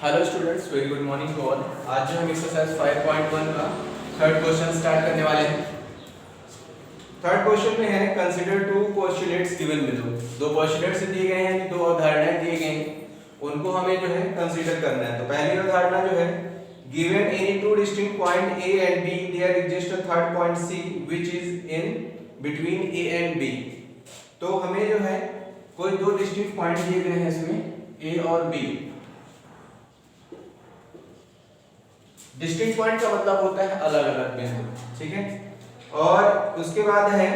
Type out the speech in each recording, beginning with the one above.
Hello students, very good morning to all. आज जो हम एक्सरसाइज 5.1 का थर्ड क्वेश्चन स्टार्ट करने वाले हैं। थर्ड क्वेश्चन में है consider two postulates given below. दो पोस्टुलेट्स दिए गए हैं, दो अवधारणाएं दिए गए हैं, उनको हमें जो है कंसीडर करना है। तो पहली अवधारणा जो है given any two distinct point A and B there exist a third point C which is in between A and B. तो हमें जो है कोई दो डिस्टिंक्ट पॉइंट दिए गए हैं इसमें ए और बी। डिस्टिंक्ट पॉइंट का मतलब होता है अलग अलग बिंदु, ठीक है। और उसके बाद है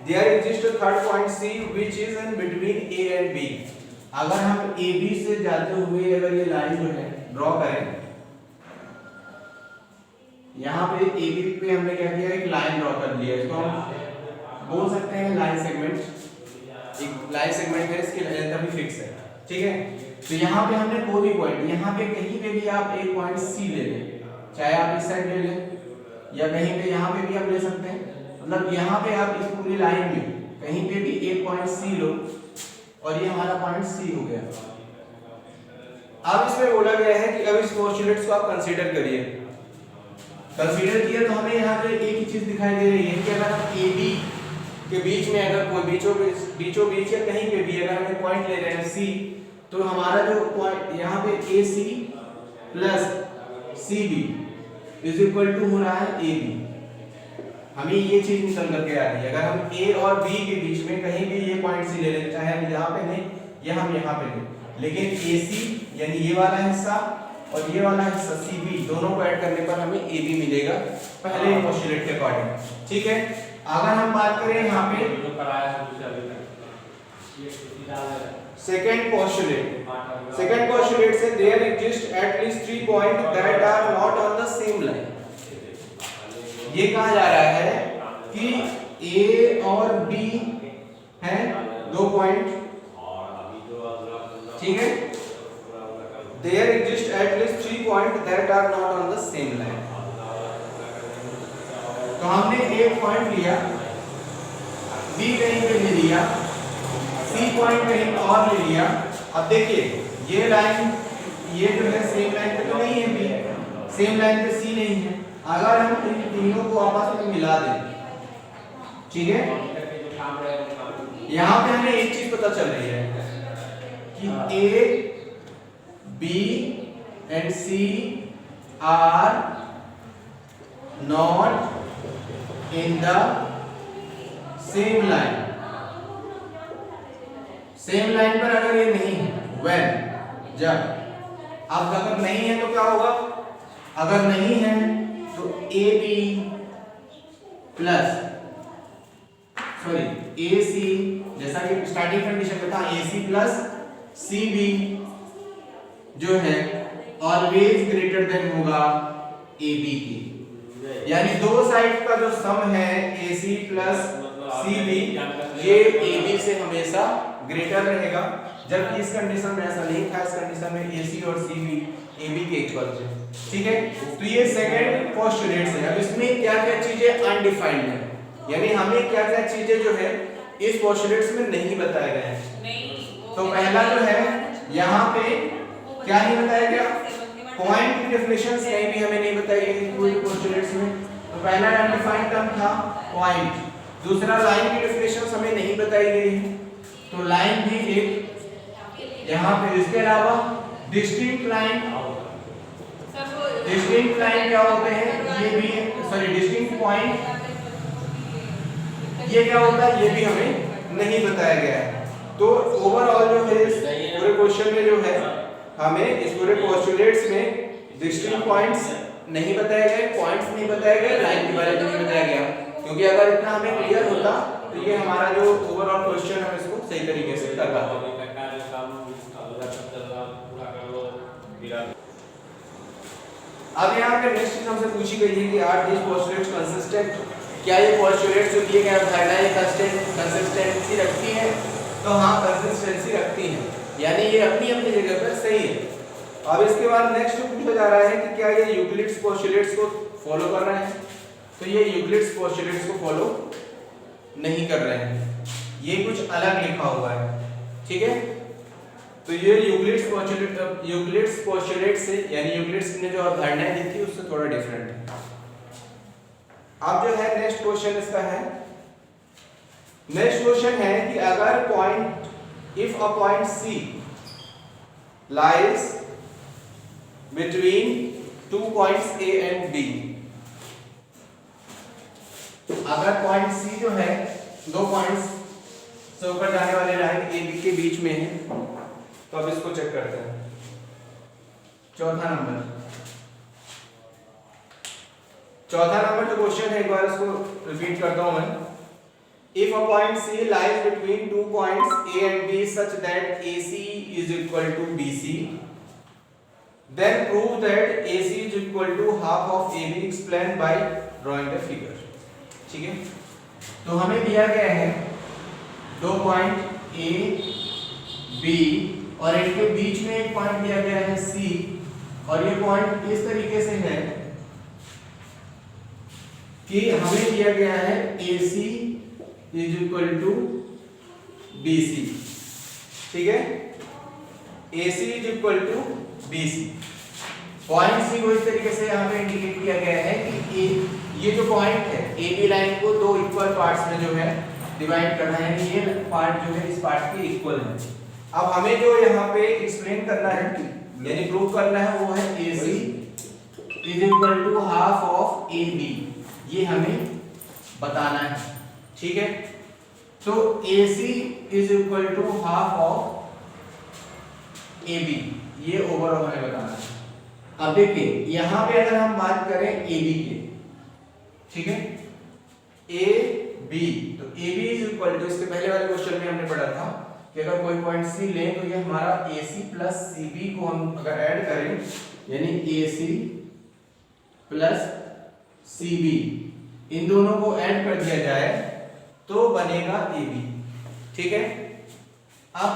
there exist a third point C which is in between A and B. अगर हम ए बी से जाते हुए अगर ये लाइन जो है ड्रॉ करें, यहाँ पे ए बी पे हमने क्या किया, एक लाइन ड्रॉ कर लिया। इसको हम बोल सकते हैं लाइन सेगमेंट। एक लाइन सेगमेंट है, इसकी लेंथ अभी फिक्स है, ठीक है। तो यहाँ पे हमने कोई भी पॉइंट, यहाँ पे कहीं पे भी आप एक पॉइंट सी ले लें, चाहे आप इस साइड ले लें या कहीं पे यहाँ पे भी आप ले सकते हैं। मतलब यहाँ पे आप इस पूरी लाइन में कहीं पे भी एक पॉइंट सी लो और ये हमारा पॉइंट सी हो गया। अब इसमें बोला गया है कि अब इस पोस्टुलेट्स को आप कंसीडर करिए। कंसीडर किया तो हमें यहाँ पे एक ही चीज दिखाई दे रही है कि अगर हम ए बी के बीच में अगर कोई बीचों बीच या कहीं पे भी अगर हम पॉइंट ले रहे हैं सी, तो हमारा जो पॉइंट यहाँ पे A C plus C B is equal to हो रहा है ए बी। हमें ये चीज निकल करके आ रही है। अगर हम ए और बी के बीच में कहीं भी ये पॉइंट सी ले लें, चाहे हम यहाँ पे लें या हम यहाँ पे लें, लेकिन ए सी यानी ये वाला हिस्सा और ये वाला हिस्सा सी बी दोनों को ऐड करने पर हमें ए बी मिलेगा पहले पोस्टुलेट के अकॉर्डिंग, ठीक है। अगर हम बात करें यहाँ पे सेकंड पोस्टुलेट से there exist at least 3 point that are not on the same line. ये कहा जा रहा है कि ए और बी हैं दो पॉइंट, ठीक है। There exist at least 3 point that are not on the same line. तो हमने एक पॉइंट लिया, बी कहीं पे ले लिया, सी पॉइंट कहीं और ले लिया। अब देखिए ये लाइन, ये जो है सेम लाइन पे तो नहीं है बी, सेम लाइन पे सी नहीं है। अगर हम इन तीनों को आपस में मिला दें, ठीक है, यहाँ पे हमें एक चीज पता चल रही है कि A B and C are not in the same line. Same line पर अगर ये नहीं है, when, जब। अब अगर नहीं है तो क्या होगा, अगर नहीं है तो ए बी प्लस ए सी, जैसा कि स्टार्टिंग कंडीशन में था, ए सी प्लस सी बी जो है ऑलवेज ग्रेटर देन होगा ए बी की। यानी दो साइड का जो सम है ए सी प्लस सी बी, ये ए बी से हमेशा ग्रेटर रहेगा। जबकि इस कंडीशन में ऐसा नहीं था, इस कंडीशन में ए सी और सी बी ए बी के इक्वल थे, ठीक है। तो ये सेकंड पोस्टुलेट है। अब इसमें क्या क्या चीजें अनडिफाइंड है, यानी हमें क्या क्या चीजें जो है इस पोस्टुलेट्स में नहीं बताया गया है। तो पहला जो है यहाँ पे क्या नहीं बताया गया, पॉइंट की डेफिनेशंस कहीं भी हमें नहीं बताई गई पूरे पोस्टुलेट्स में। तो पहला अनडिफाइंड टर्म था पॉइंट। दूसरा लाइन की डेफिनेशंस हमें नहीं बताई गई है, तो लाइन भी एक यहाँ पे। इसके अलावा डिस्टिंक्ट लाइन क्या होते हैं, ये भी डिस्टिंक्ट पॉइंट ये क्या होता है, ये भी हमें नहीं बताया गया है। तो ओवरऑल जो है इस पूरे क्वेश्चन में जो है हमें इस पूरे पोस्टुलेट्स में डिस्टिंक्ट पॉइंट्स नहीं बताए गए, पॉइंट्स नहीं बताए गए, लाइन के बारे में नहीं बताया गया। क्योंकि अगर इतना हमें क्लियर होता तो ये हमारा जो ओवरऑल क्वेश्चन है इसको सही तरीके से कर पाते। अब यहाँ पे नेक्स्ट चीज हमसे पूछी गई है कि आर दीस पोस्टुलेट्स कंसिस्टेंट। क्या ये पोस्टुलेट्स जो दिए गए अवधारणाएं कंसिस्टेंसी रखती है? तो हाँ, कंसिस्टेंसी रखती है, यानी ये अपनी अपनी जगह पर सही है। अब इसके बाद नेक्स्ट पूछा जा रहा है कि क्या ये यूक्लिड्स पोस्टुलेट्स को फॉलो कर रहे हैं? तो ये यूक्लिड्स पोस्टुलेट्स को फॉलो नहीं कर रहे हैं, ये कुछ अलग लिखा हुआ है, ठीक है। तो ये यूक्लिड्स पोस्टुलेट से यानी यूक्लिड्स ने जो अवधारणाएं दी थी उससे थोड़ा डिफरेंट है। अब जो है नेक्स्ट क्वेश्चन इसका है, नेक्स्ट क्वेश्चन है कि अगर point if a point C lies between 2 points A and B, अगर पॉइंट सी जो है दो पॉइंट्स से ऊपर जाने वाले लाइन ए बी के बीच में है, तो अब इसको चेक करते हैं। चौथा नंबर जो क्वेश्चन है, एक बार इसको रिपीट करता हूं मैं। If a point C lies between 2 points A and B such that AC is equal to BC, then prove that AC is equal to half of AB explained by drawing the figure। ठीक है, तो हमें दिया गया है दो point A B और इनके बीच में एक पॉइंट दिया गया है C, और ये पॉइंट इस तरीके से है कि हमें दिया गया है AC is equal to BC। ठीक है, AC is equal to BC। Point C को इस तरीके से यहाँ पे इंडिकेट किया गया है कि ये जो पॉइंट है ए बी लाइन को दो इक्वल पार्ट्स में जो है डिवाइड करना है, ये पार्ट जो है इस पार्ट के इक्वल है। अब हमें जो यहाँ पे एक्सप्लेन करना है यानी प्रूव करना है वो है AC is equal to half of AB, ये हमें बताना है। ठीक है, तो AC is equal to half of AB, ये ओवरऑल हमें बताना है। अब देखिए यहां पे अगर हम बात करें AB की, ठीक है, AB, तो AB इज इक्वल टू, इसके पहले वाले क्वेश्चन में हमने पढ़ा था कि अगर कोई पॉइंट C लें तो ये हमारा AC प्लस CB को हम अगर ऐड करें यानी AC प्लस CB, इन दोनों को ऐड कर दिया जाए तो बनेगा AB। ठीक है, अब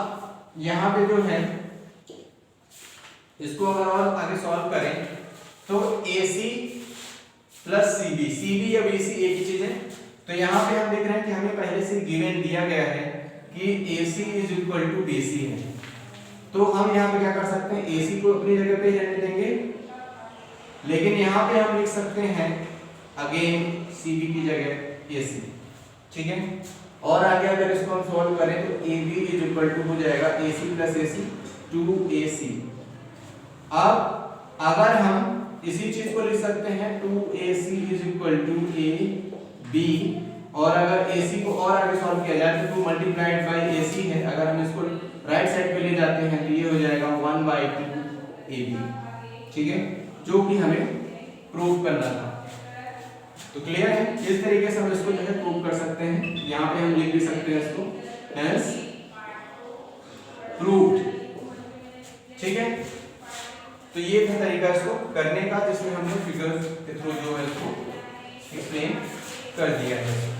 यहां पे जो है इसको अगर और आगे सॉल्व करें तो AC प्लस CB या BC एक ही चीज है। तो यहाँ पे हम देख रहे हैं कि हमें पहले से गिवन दिया गया है कि AC is equal to BC है, तो हम यहाँ पे क्या कर सकते हैं, AC को अपनी जगह पे रहने देंगे, लेकिन यहाँ पे हम लिख सकते हैं अगेन CB की जगह AC। ठीक है, और आगे अगर इसको हम सॉल्व करें तो AB इज इक्वल टू हो जाएगा AC प्लस AC 2AC। अब अगर हम इसी चीज को लिख सकते हैं 2AC is equal to AB, और अगर AC को और आगे सॉल्व किया जाए तो 2 मल्टीप्लाइड बाय AC है, अगर हम इसको राइट साइड पे ले जाते हैं तो ये हो जाएगा 1/2 AB। ठीक है, जो कि हमें प्रूव करना था। तो क्लियर है, इस तरीके से हम इसको जो है प्रूव कर सकते हैं। यहाँ पे हम लिख भी सकते हैं इसको हेंस प्रूव्ड। ठीक है, तो ये था तरीका इसको करने का जिसमें हमने फिगर्स के थ्रू जो है इसको एक्सप्लेन कर दिया है।